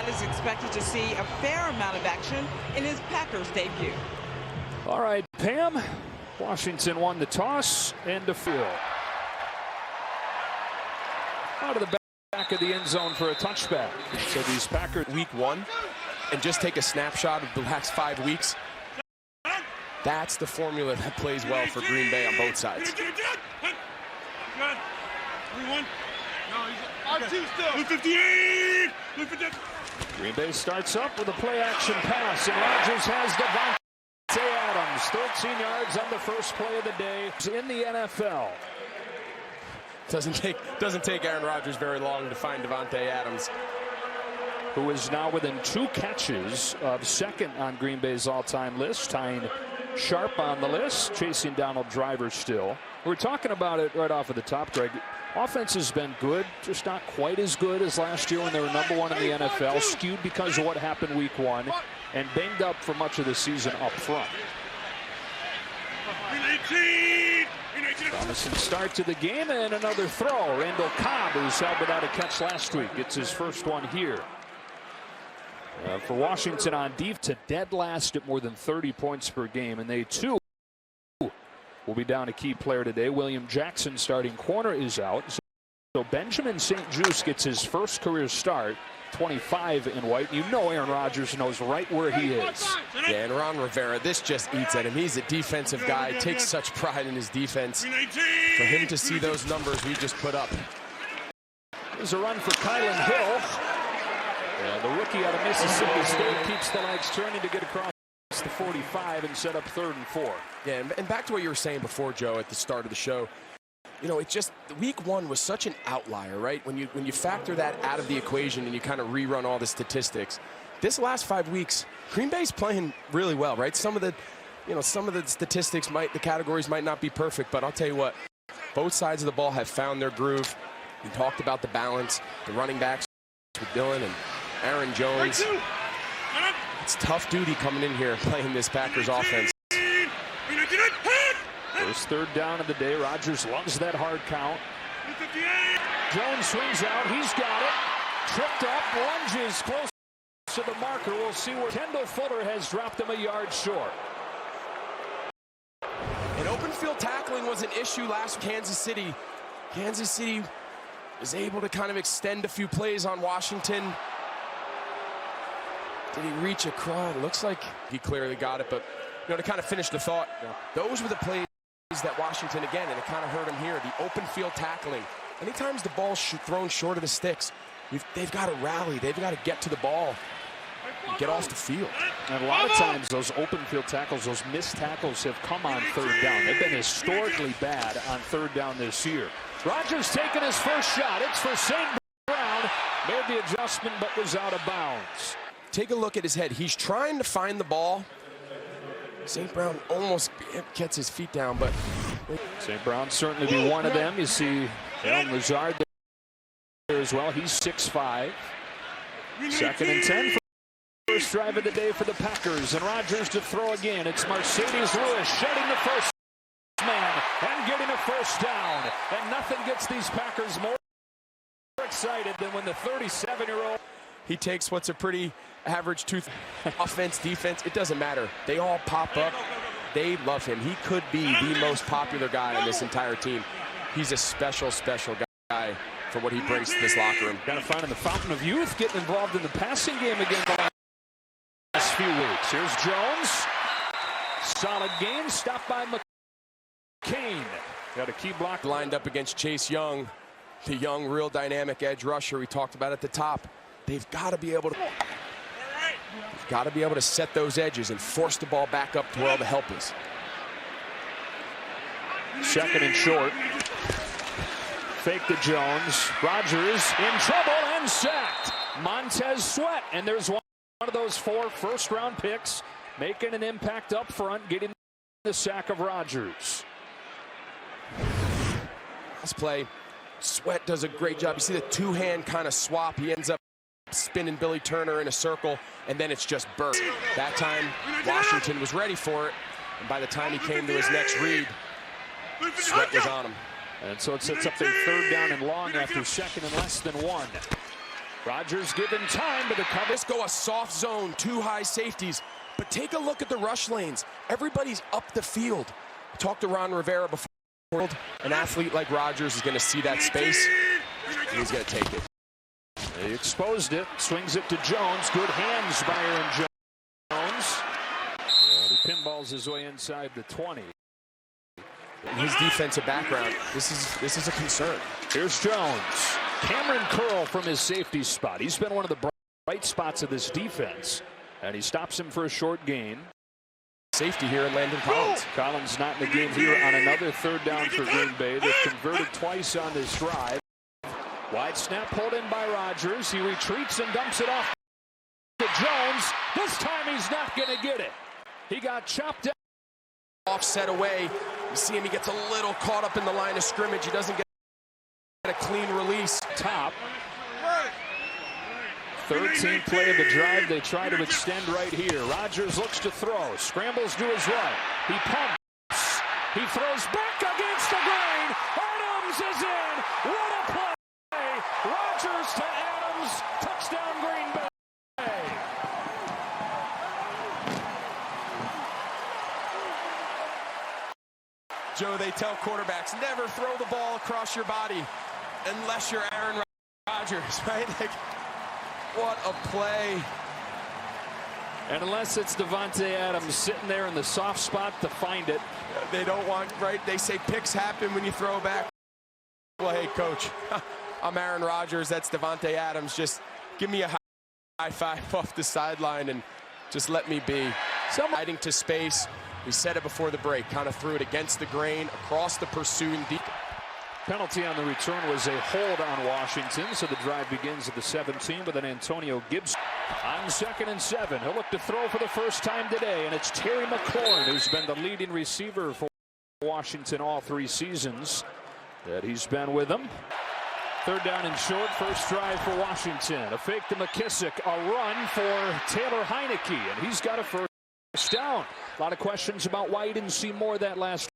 Sweat is expected to see a fair amount of action in his Packers debut. All right, Pam. Washington won the toss and the field. Out of the back of the end zone for a touchback. So these Packers week 1, and just take a snapshot of the last 5 weeks. That's the formula that plays well for Green Bay on both sides. Green Bay starts up with a play-action pass, and Rodgers has Davante Adams, 13 yards on the first play of the day in the NFL. Doesn't take Aaron Rodgers very long to find Davante Adams, who is now within 2 catches of second on Green Bay's all-time list, tying Sharp on the list, chasing Donald Driver still. We're talking about it right off of the top, Greg. Offense has been good, just not quite as good as last year when they were #1 in the NFL, skewed because of what happened week 1, and banged up for much of the season up front. Promising start to the game, and another throw. Randall Cobb, who's held without a catch last week, gets his first one here. For Washington on defense, to dead last at more than 30 points per game, and they too will be down a key player today. William Jackson, starting corner, is out. So Benjamin St-Juste gets his first career start, 25 in white. You know Aaron Rodgers knows right where he is. Yeah, and Ron Rivera, this just eats at him. He's a defensive guy, takes such pride in his defense. For him to see those numbers we just put up. There's a run for Kylan Hill. The rookie out of Mississippi State keeps the legs turning to get across the 45 and set up 3rd and 4. Yeah, and back to what you were saying before, Joe, at the start of the show. You know, it just, week 1 was such an outlier, right? When you factor that out of the equation and you kind of rerun all the statistics, this last 5 weeks, Green Bay's playing really well, right? Some of the statistics the categories might not be perfect, but I'll tell you what, both sides of the ball have found their groove. We talked about the balance, the running backs with Dylan and Aaron Jones. It's tough duty coming in here playing this Packers offense. First 3rd down of the day. Rodgers loves that hard count. Jones swings out. He's got it. Tripped up. Lunges close to the marker. We'll see where Kendall Fuller has dropped him a yard short. And open field tackling was an issue last Kansas City. Kansas City was able to kind of extend a few plays on Washington. Did he reach across? It looks like he clearly got it, but to kind of finish the thought, those were the plays that Washington, again, and it kind of hurt him here, the open field tackling. Anytime the ball's thrown short of the sticks, they've got to rally. They've got to get to the ball and get off the field. And a lot of times those open field tackles, those missed tackles have come on 3rd down. They've been historically bad on 3rd down this year. Rodgers taking his first shot. It's for St. Brown. Made the adjustment but was out of bounds. Take a look at his head. He's trying to find the ball. St. Brown almost gets his feet down, but St. Brown certainly be one of them. You see Allen Lazard there as well. He's 6'5". 2nd and 10 for the first drive of the day for the Packers. And Rodgers to throw again. It's Marcedes Lewis shedding the first man and getting a first down. And nothing gets these Packers more excited than when the 37-year-old... He takes what's a pretty average offense, defense. It doesn't matter. They all pop up. They love him. He could be the most popular guy on this entire team. He's a special guy for what he brings to this locker room. Got to find in the fountain of youth, getting involved in the passing game again the last few weeks. Here's Jones. Solid game. Stopped by McCain. Got a key block. Lined up against Chase Young, the young, real dynamic edge rusher we talked about at the top. They've got to be able to set those edges and force the ball back up to where all the help is. 2nd and short. Fake to Jones. Rodgers in trouble and sacked. Montez Sweat, and there's one of those 4 first-round picks making an impact up front, getting the sack of Rodgers. Last play, Sweat does a great job. You see the 2-hand kind of swap. He ends up spinning Billy Turner in a circle, and then it's just burnt. That time, Washington was ready for it, and by the time he came to his next read, Sweat was on him. And so it sets up a 3rd down and long after 2nd and less than 1. Rodgers given time, but the cover. Let's go a soft zone, 2 high safeties. But take a look at the rush lanes. Everybody's up the field. Talked to Ron Rivera before. An athlete like Rodgers is going to see that space, and he's going to take it. He exposed it, swings it to Jones. Good hands by Aaron Jones. And he pinballs his way inside the 20. In his defensive background, this is a concern. Here's Jones. Cameron Curl from his safety spot. He's been one of the bright spots of this defense, and he stops him for a short gain. Safety here in Landon Collins. Collins not in the game here on another 3rd down for Green Bay. They've converted twice on this drive. Wide snap pulled in by Rodgers. He retreats and dumps it off to Jones. This time he's not going to get it. He got chopped down. Offset away. You see him, he gets a little caught up in the line of scrimmage. He doesn't get a clean release. Top. 13th play of the drive. They try to extend right here. Rodgers looks to throw. Scrambles to his right. He pumps. He throws back against the grain. Adams is in. What a play. Rodgers to Adams. Touchdown Green Bay. Joe, they tell quarterbacks, never throw the ball across your body unless you're Aaron Rodgers, right? Like, what a play. And unless it's Davante Adams sitting there in the soft spot to find it. They don't want, right? They say picks happen when you throw back. Well, hey, coach, I'm Aaron Rodgers. That's Davante Adams. Just give me a high five off the sideline and just let me be. Sliding to space. We said it before the break. Kind of threw it against the grain, across the pursuing deep. Penalty on the return was a hold on Washington, so the drive begins at the 17 with an Antonio Gibson on 2nd and 7. He'll look to throw for the first time today, and it's Terry McLaurin who's been the leading receiver for Washington all 3 seasons that he's been with them. 3rd down and short, first drive for Washington. A fake to McKissick, a run for Taylor Heineke, and he's got a first down. A lot of questions about why he didn't see more of that last